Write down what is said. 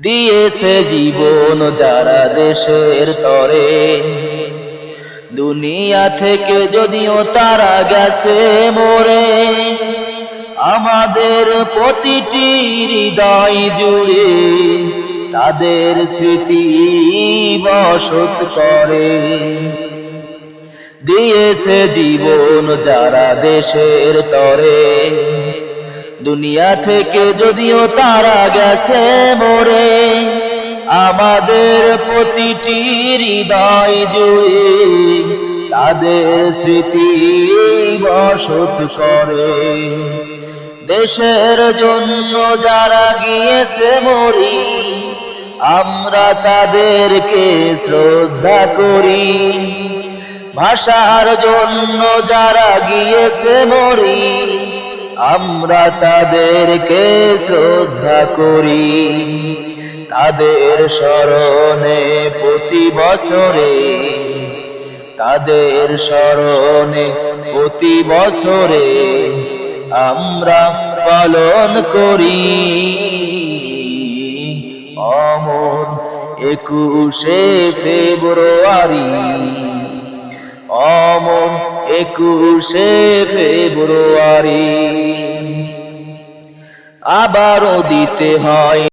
দিয়েছে জীবন যারা দেশের তরে, দুনিয়া থেকে যদিও তারা গেছে মরে, আমাদের প্রতিটি হৃদয় জুড়ে তাদের স্মৃতি বসত করে। দিয়েছে জীবন যারা দেশের তরে, দুনিয়া থেকে যদিও তারা গেছে মরে, আমাদের প্রতিটি হৃদয় জুড়ে তাদের স্মৃতি বসত করে। দেশের জন্য যারা গিয়েছে মরি, আমরা তাদেরকে শ্রদ্ধা করি। ভাষার জন্য যারা গিয়েছে মরি, আমরা তাদেরকে শ্রদ্ধা করি। তাদের স্মরণে প্রতি বছরে, তাদের স্মরণে প্রতি বছরে আমরা পালন করি অমর 21শে ফেব্রুয়ারি, অমর 21শে ফেব্রুয়ারি। আবারও দিতে হয়